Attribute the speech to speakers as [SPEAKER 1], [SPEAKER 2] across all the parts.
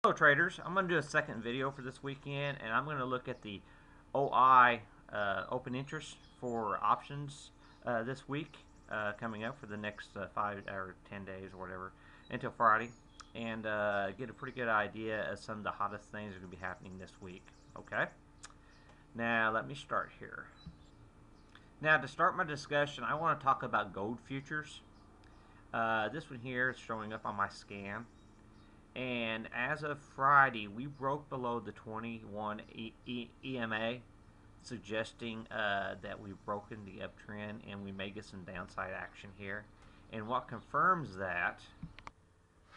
[SPEAKER 1] Hello traders, I'm going to do a second video for this weekend, and I'm going to look at the OI open interest for options this week coming up for the next 5 or 10 days or whatever until Friday, and get a pretty good idea of some of the hottest things that are going to be happening this week. Okay, now let me start here. Now to start my discussion, I want to talk about gold futures. This one here is showing up on my scan. And as of Friday, we broke below the 21 EMA, suggesting that we've broken the uptrend and we may get some downside action here. And what confirms that,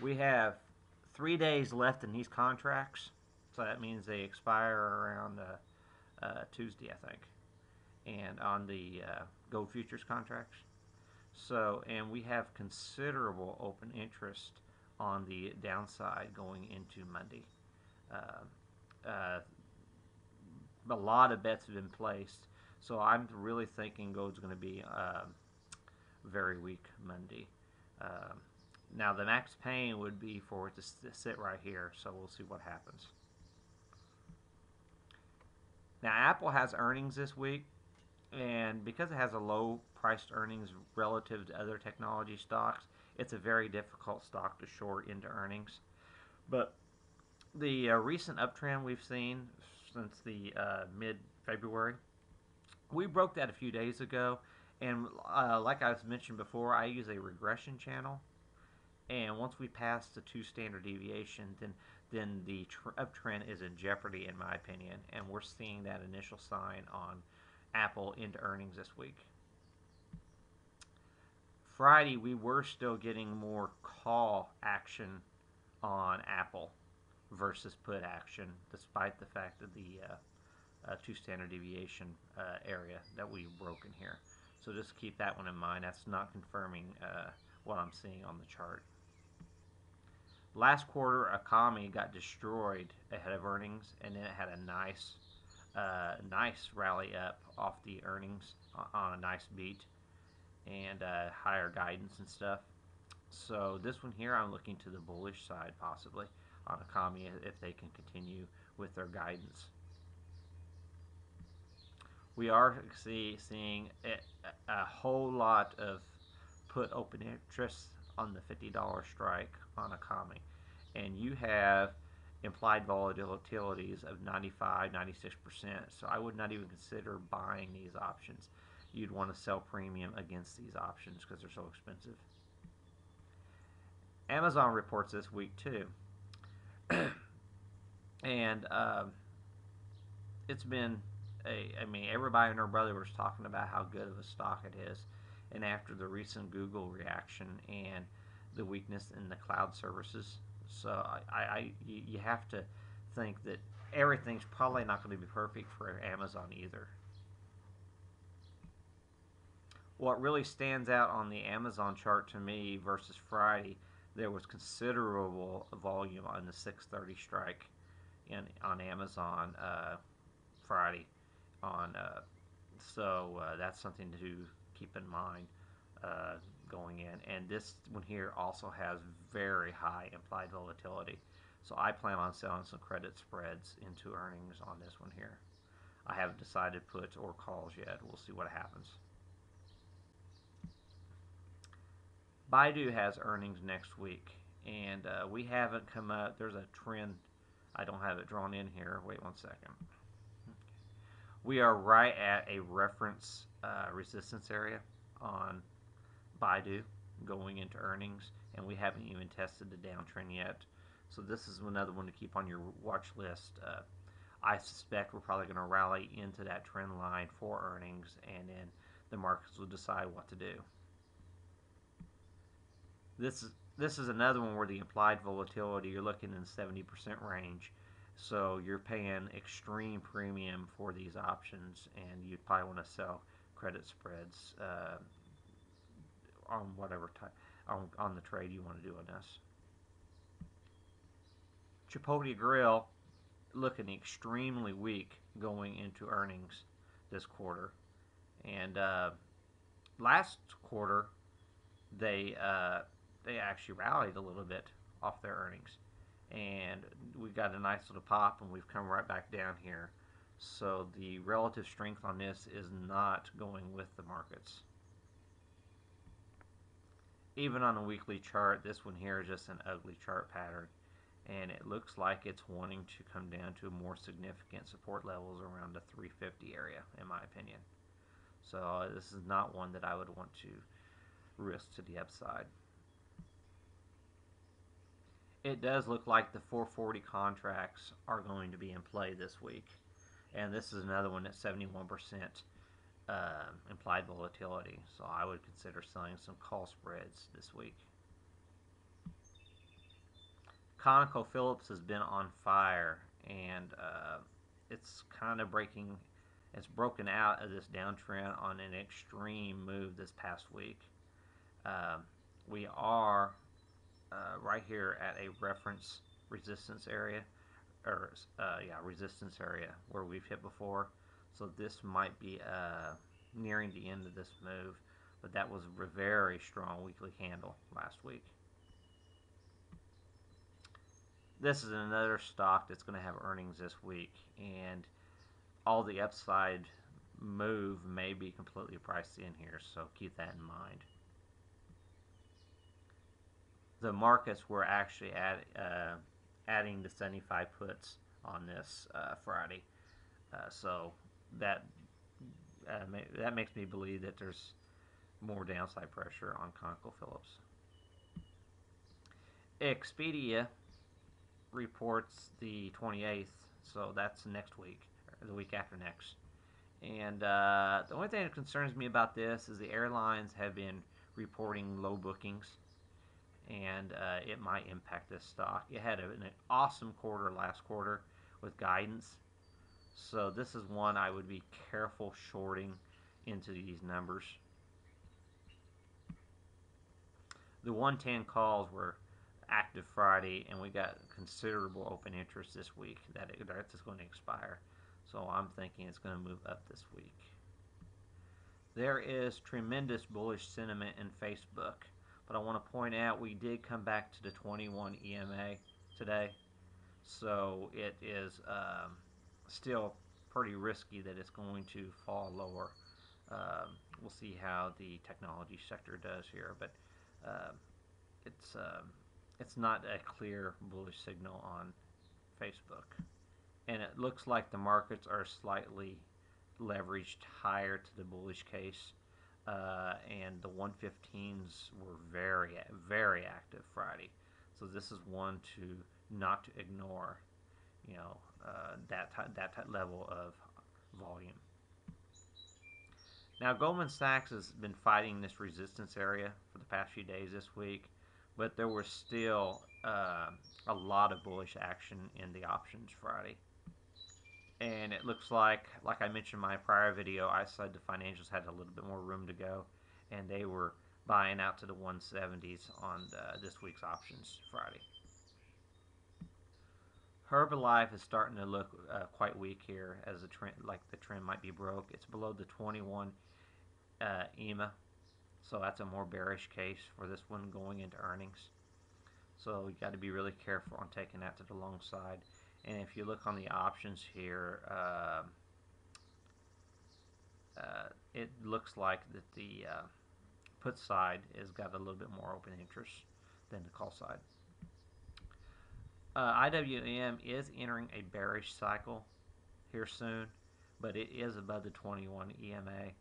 [SPEAKER 1] we have 3 days left in these contracts. So that means they expire around Tuesday, I think, and on the gold futures contracts. So, and we have considerable open interest on the downside going into Monday. A lot of bets have been placed, so I'm really thinking gold's going to be very weak Monday. Now, the max pain would be for it to sit right here, so we'll see what happens. Now, Apple has earnings this week, and because it has a low priced earnings relative to other technology stocks, it's a very difficult stock to short into earnings. But the recent uptrend we've seen since the mid-February, we broke that a few days ago. And like I mentioned before, I use a regression channel. And once we pass the 2 standard deviation, then the uptrend is in jeopardy, in my opinion. And we're seeing that initial sign on Apple into earnings this week. Friday, we were still getting more call action on Apple versus put action, despite the fact that the 2 standard deviation area that we've broken here. So just keep that one in mind. That's not confirming what I'm seeing on the chart. Last quarter, Akami got destroyed ahead of earnings, and then it had a nice rally up off the earnings on a nice beat and higher guidance and stuff. So this one here, I'm looking to the bullish side possibly on Akami if they can continue with their guidance. We are seeing a whole lot of put open interest on the $50 strike on Akami, and you have implied volatilities of 95, 96%. So I would not even consider buying these options. You'd want to sell premium against these options because they're so expensive. Amazon reports this week too, and it's been I mean, everybody and their brother was talking about how good of a stock it is, and after the recent Google reaction and the weakness in the cloud services, so you have to think that everything's probably not going to be perfect for Amazon either. What really stands out on the Amazon chart to me versus Friday, there was considerable volume on the 630 strike on Amazon Friday. So that's something to keep in mind going in. And this one here also has very high implied volatility. So I plan on selling some credit spreads into earnings on this one here. I haven't decided puts or calls yet. We'll see what happens. Baidu has earnings next week, and we haven't come up. There's a trend. I don't have it drawn in here. Wait one second. We are right at a reference resistance area on Baidu going into earnings, and we haven't even tested the downtrend yet. So this is another one to keep on your watch list. I suspect we're probably going to rally into that trend line for earnings, and then the markets will decide what to do. This is another one where the implied volatility, you're looking in the 70% range. So you're paying extreme premium for these options, and you'd probably want to sell credit spreads on whatever type on the trade you want to do on this. Chipotle Grill looking extremely weak going into earnings this quarter, and last quarter they actually rallied a little bit off their earnings, and got a nice little pop, and we've come right back down here. So the relative strength on this is not going with the markets. Even on a weekly chart, this one here is just an ugly chart pattern, and it looks like it's wanting to come down to more significant support levels around the 350 area, in my opinion. So this is not one that I would want to risk to the upside. It does look like the 440 contracts are going to be in play this week, and this is another one that's 71% implied volatility, so I would consider selling some call spreads this week. ConocoPhillips has been on fire, and it's kind of it's broken out of this downtrend on an extreme move this past week. We are right here at a reference resistance area, resistance area where we've hit before. So this might be nearing the end of this move, but that was a very strong weekly candle last week. This is another stock that's going to have earnings this week, and all the upside move may be completely priced in here, so keep that in mind. The markets were actually adding the 75 puts on this Friday, so that makes me believe that there's more downside pressure on ConocoPhillips. Expedia reports the 28th, so that's next week, or the week after next. And the only thing that concerns me about this is the airlines have been reporting low bookings, and it might impact this stock. It had an awesome quarter last quarter with guidance, so this is one I would be careful shorting into these numbers. The 110 calls were active Friday, and we got considerable open interest this week that's just going to expire. So I'm thinking it's going to move up this week. There is tremendous bullish sentiment in Facebook, but I want to point out we did come back to the 21 EMA today, so it is still pretty risky that it's going to fall lower. We'll see how the technology sector does here, but it's not a clear bullish signal on Facebook. And it looks like the markets are slightly leveraged higher to the bullish case. And the 115s were very, very active Friday. So this is one not to ignore, that level of volume. Now, Goldman Sachs has been fighting this resistance area for the past few days this week, but there was still a lot of bullish action in the options Friday. And it looks like I mentioned in my prior video, I said the financials had a little bit more room to go, and they were buying out to the 170s on this week's options Friday. Herbalife is starting to look quite weak here, as the trend might be broke. It's below the 21 EMA, so that's a more bearish case for this one going into earnings. So you got to be really careful on taking that to the long side. And if you look on the options here, it looks like that the put side has got a little bit more open interest than the call side. IWM is entering a bearish cycle here soon, but it is above the 21 EMA,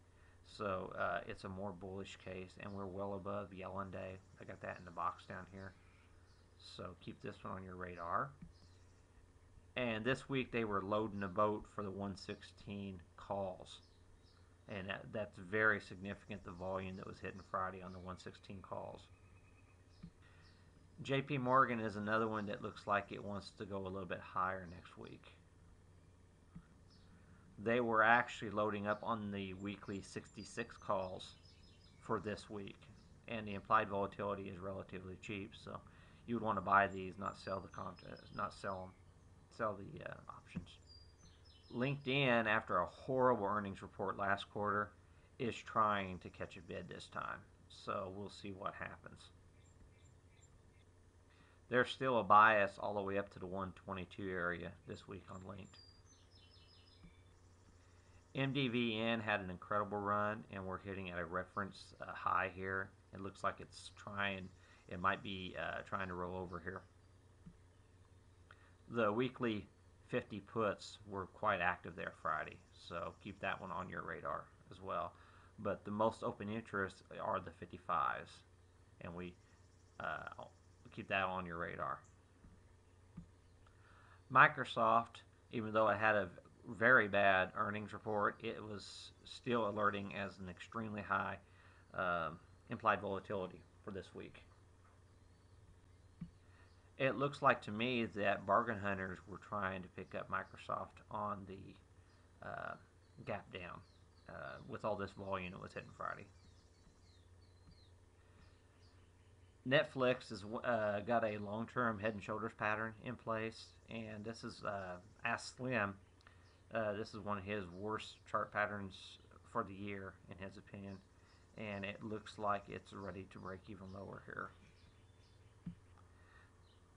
[SPEAKER 1] so it's a more bullish case, and we're well above Yellen Day. I got that in the box down here, so keep this one on your radar. And this week they were loading a boat for the 116 calls, and that's very significant, the volume that was hitting Friday on the 116 calls. JP Morgan is another one that looks like it wants to go a little bit higher next week. They were actually loading up on the weekly 66 calls for this week, and the implied volatility is relatively cheap, so you would want to buy these, not sell the options. LinkedIn, after a horrible earnings report last quarter, is trying to catch a bid this time, so we'll see what happens. There's still a bias all the way up to the 122 area this week on linked. MDVN had an incredible run, and we're hitting at a reference high here. It looks like it might be trying to roll over here. The weekly 50 puts were quite active there Friday, so keep that one on your radar as well. But the most open interest are the 55s, and we keep that on your radar. Microsoft, even though it had a very bad earnings report, it was still alerting as an extremely high implied volatility for this week. It looks like to me that bargain hunters were trying to pick up Microsoft on the gap down with all this volume it was hitting Friday. Netflix has got a long-term head and shoulders pattern in place, and this is Ask Slim. This is one of his worst chart patterns for the year, in his opinion, and it looks like it's ready to break even lower here.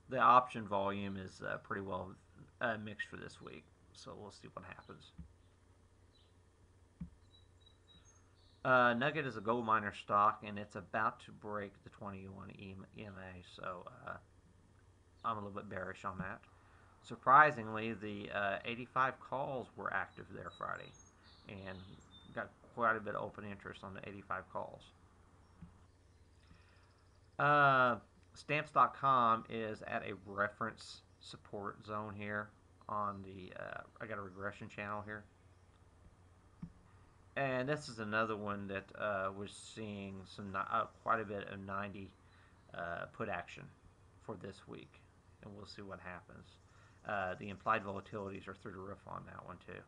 [SPEAKER 1] The option volume is pretty well mixed for this week, so we'll see what happens. Nugget is a gold miner stock, and it's about to break the 21 EMA, so I'm a little bit bearish on that. Surprisingly, the 85 calls were active there Friday, and got quite a bit of open interest on the 85 calls. Stamps.com is at a reference support zone here on the, I got a regression channel here. And this is another one that was seeing some quite a bit of 90 put action for this week, and we'll see what happens. The implied volatilities are through the roof on that one too.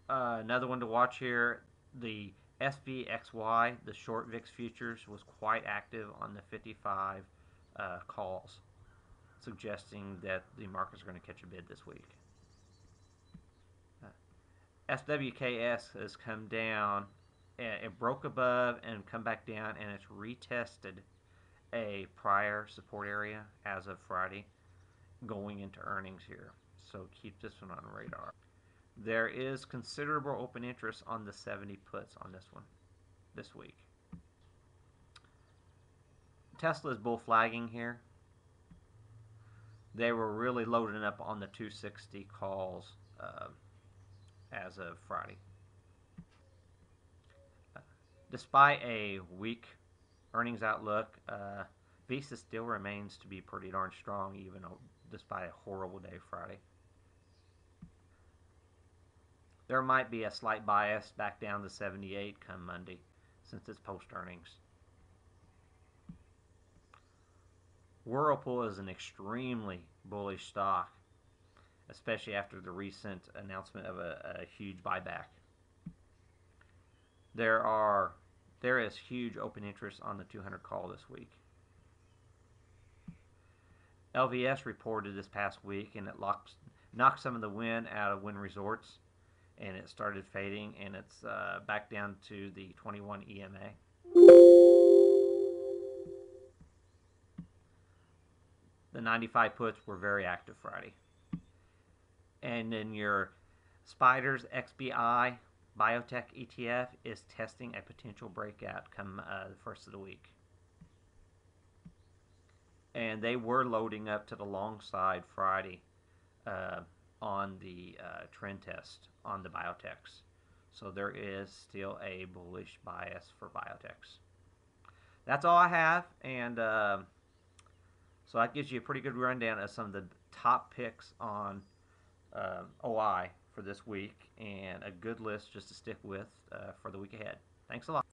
[SPEAKER 1] Another one to watch here, the SVXY, the short VIX futures, was quite active on the 55 calls, suggesting that the markets are going to catch a bid this week. SWKS has come down, it broke above and come back down, and it's retested a prior support area as of Friday going into earnings here, so keep this one on radar. There is considerable open interest on the 70 puts on this one this week. Tesla is bull flagging here. They were really loading up on the 260 calls as of Friday. Despite a weak earnings outlook, Visa still remains to be pretty darn strong, even despite a horrible day Friday. There might be a slight bias back down to 78 come Monday, since it's post-earnings. Whirlpool is an extremely bullish stock, especially after the recent announcement of a huge buyback. There is huge open interest on the 200 call this week. LVS reported this past week, and it knocked some of the wind out of Wynn Resorts, and it started fading, and it's back down to the 21 EMA. The 95 puts were very active Friday. And then your Spiders XBI Biotech ETF is testing a potential breakout come the first of the week. And they were loading up to the long side Friday on the trend test on the biotechs. So there is still a bullish bias for biotechs. That's all I have, and so that gives you a pretty good rundown of some of the top picks on OI for this week, and a good list just to stick with for the week ahead. Thanks a lot.